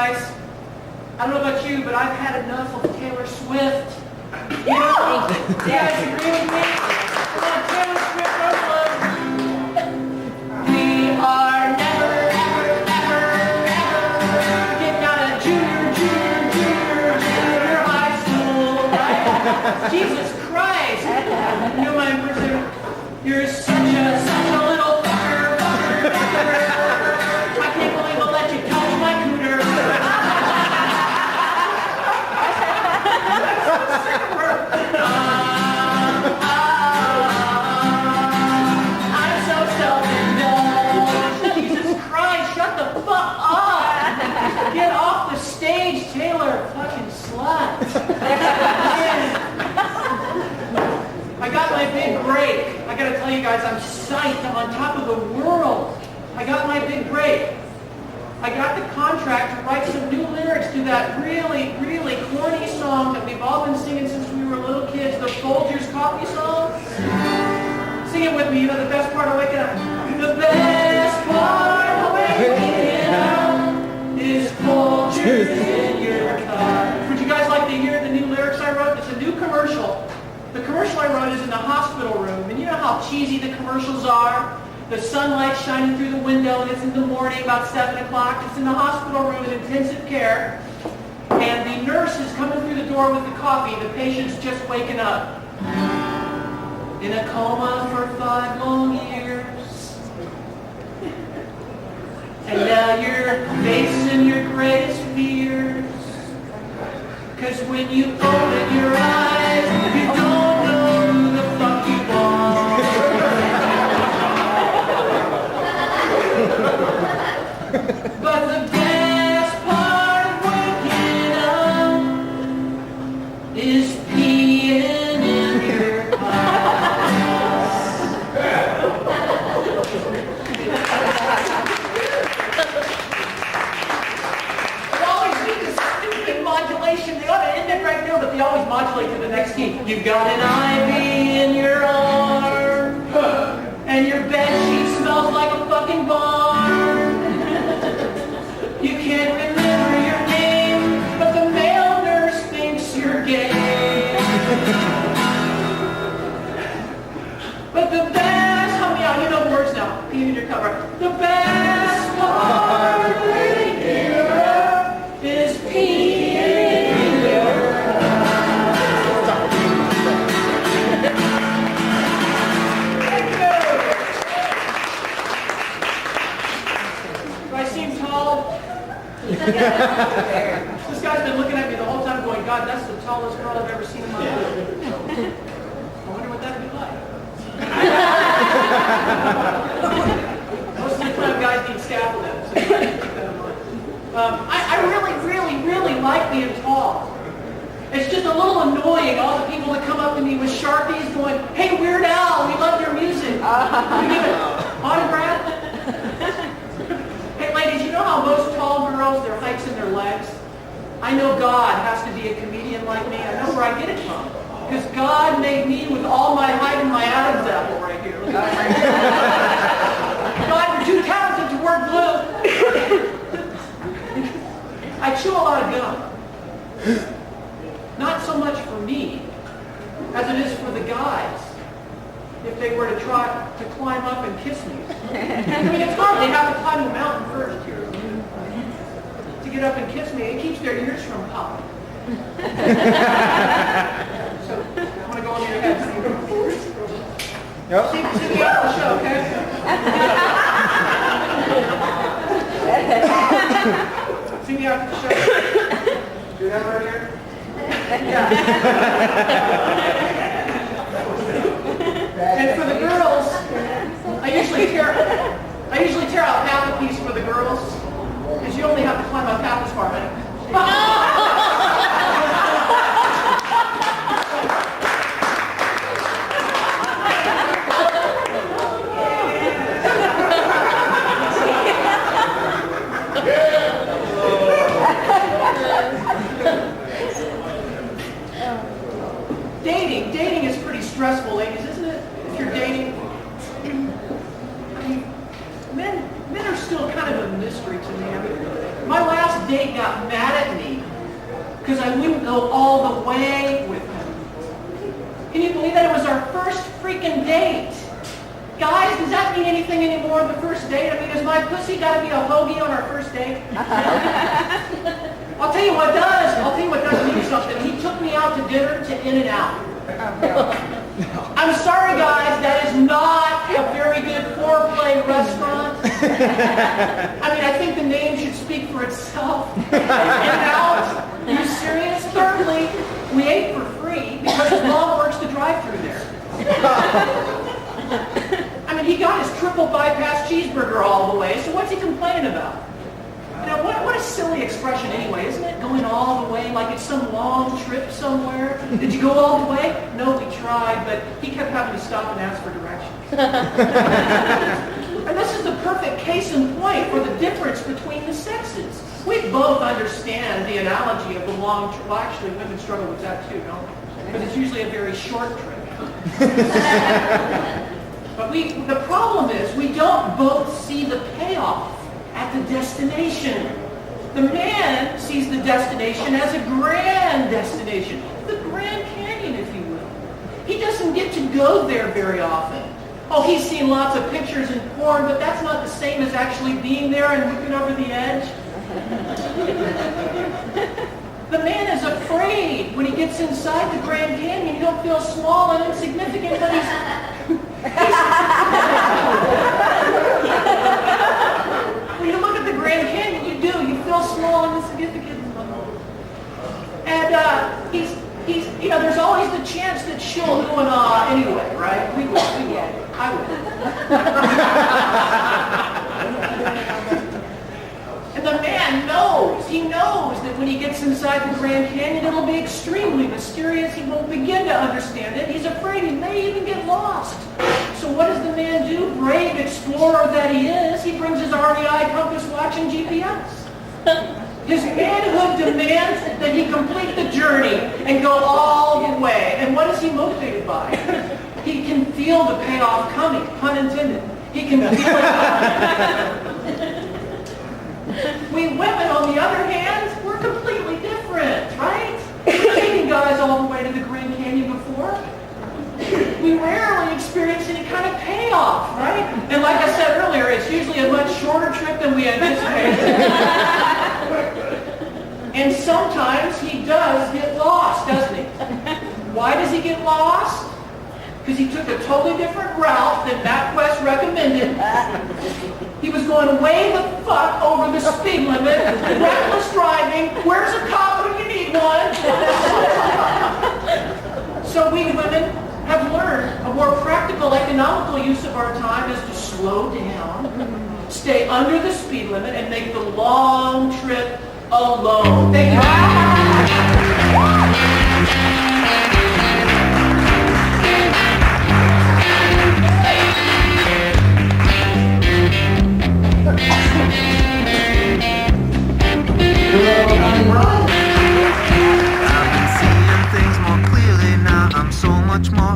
guys, I don't know about you, but I've had enough of Taylor Swift. You know? You guys agree with me? Come on, Taylor Swift, Rosalind. We are never, ever, ever, ever getting out of junior high school, right? Jesus Christ. You know my impersonator? You're such a little fucker. I can't believe I'll let you touch my cooter. I'm so self-indulged. Jesus Christ, shut the fuck up. Get off the stage, Taylor, fucking slut. I got my big break. I gotta tell you guys, I'm psyched. I'm on top of the world. I got my big break. I got the contract to write some new lyrics to that really, really corny song that we've all been singing since we were little kids, the Folgers coffee song. Sing it with me, you know the best part of waking up. The best part of waking up is Folgers in your cup. Would you guys like to hear the new lyrics I wrote? It's a new commercial. The commercial I wrote is in the hospital room, and you know how cheesy the commercials are? The sunlight shining through the window, and it's in the morning, about 7 o'clock. It's in the hospital room in intensive care, and the nurse is coming through the door with the coffee. The patient's just waking up. In a coma for 5 long years. And now you're facing your greatest fears. Because when you open your eyes, you don't know who the fuck you are. But the best part of waking up is peeing in your pants. They always do this stupid modulation. They ought to end it right there, but they always modulate to the next key. You've got an IV in your arm, and your bed sheet smells like a fucking barn. You can't remember your name, but the male nurse thinks you're gay. But the best, help me out, you know the words now. Peeing in your cover. The best part of waking up is peeing in your Thank you. Do I seem tall? This guy's been looking at me the whole time going, God, that's the tallest girl I've ever seen in my life. I wonder what that'd be like. Most of the time guys need scaffolding, so you gotta keep that in mind. I really like being tall. It's just a little annoying, all the people that come up to me with Sharpies going, hey, Weird Al, we love your music. Can you give it autograph? Hey, ladies, you know how most tall girls, their height's in their legs? I know God has to be a comedian like me. I know where I get it from. Because God made me with all my height and my Adam's apple right here. Look at that right here. God, you're too talented to wear glue. I chew a lot of gum. Not so much for me as it is for the guys. If they were to try to climb up and kiss me. I mean, it's hard. They have to climb the mountain first here. To get up and kiss me, it keeps their ears from popping. So, I want to go into your head. Yep. See me after the show, okay? See me after the show. Do that right here? Yeah. And for the girls, I usually tear out half a piece for the girls, because you only have to climb up half as far, right? Dating is pretty stressful, ladies, isn't it? If you're dating, I mean, men are still kind of a mystery date got mad at me because I wouldn't go all the way with him. Can you believe that? It was our first freaking date. Guys, does that mean anything anymore on the first date? I mean, is my pussy got to be a hoagie on our first date? I'll tell you what does. I'll tell you what does mean something. He took me out to dinner to In-N-Out. I'm sorry, guys, that is not a very good foreplay restaurant. I mean, I think the name should speak for itself. In-N-Out? Are you serious? Thirdly, we ate for free because his mom works the drive-thru there. I mean, he got his triple bypass cheeseburger all the way, so what's he complaining about? You know, what a silly expression anyway, isn't it? Going all the way, like it's some long trip somewhere. Did you go all the way? No, we tried, but he kept having to stop and ask for directions. And this is the perfect case in point for the difference between the sexes. We both understand the analogy of the long trip. Well, actually, women struggle with that too, don't they? Because it's usually a very short trip. But the problem is we don't both see the payoff at the destination. The man sees the destination as a grand destination, the Grand Canyon, if you will. He doesn't get to go there very often. Oh, he's seen lots of pictures in porn, but that's not the same as actually being there and looking over the edge. The man is afraid when he gets inside the Grand Canyon. He'll feel small and insignificant, but when you look at the Grand Canyon, you do. You feel small and insignificant. And he's, you know, there's always the chance that she'll ooh and ah anyway, right? We will. I will. And the man knows. He knows that when he gets inside the Grand Canyon, it'll be extremely mysterious. He won't begin to understand it. He's afraid he may even get lost. So what does the man do? Brave explorer that he is, he brings his REI compass watch and GPS. His manhood demands that he complete the journey and go all the way. And what is he motivated by? He can feel the payoff coming, pun intended. He can feel it coming. We women, on the other hand, we're completely different, right? We've taken guys all the way to the Grand Canyon before. We rarely experience any kind of payoff, right? And like I said earlier, it's usually a much shorter trip than we anticipated. And sometimes he does get lost, doesn't he? Why does he get lost? Because he took a totally different route than MapQuest recommended. He was going way the fuck over the speed limit, reckless driving. Where's a cop when you need one? So we women have learned a more practical, economical use of our time is to slow down, stay under the speed limit, and make the long trip alone. Thank you. I've been seeing things more clearly now. I'm so much more